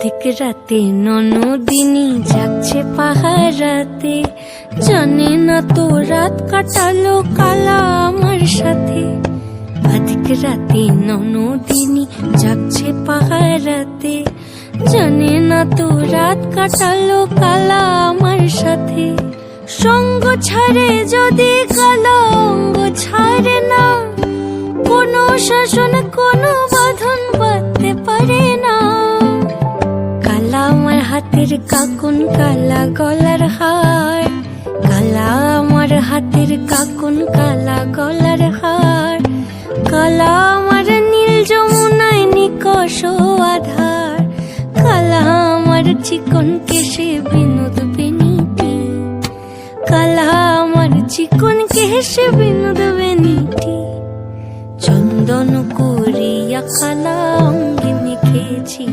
অর্ধেক রাতে ননদিনী যাচ্ছে পাহারাতে, জানে না তো রাত কাটালো কালা আমার সাথে। অর্ধেক রাতে ননদিনী যাচ্ছে পাহারাতে, জানে না তো রাত কাটালো কালা আমার সাথে। সঙ্গ ছাড়ে যদি কালা অঙ্গ ছাড়ে না, কোনো শাসন কোনো বাঁধন বাঁধতে পারে না। কালা আমার হাতের কাকুন কালা গলার হার, কালা আমার হাতের কাকুন কালা গলার হার। কালা আমার নীল যমুনায় নিকষ আধার, কালা আমার চিকন কেশে বিনোদ বেনিটি, কালা আমার চিকন কেশে বিনোদ বেনিটি। চন্দন করিয়া কালা অঙ্গে মেখেছি।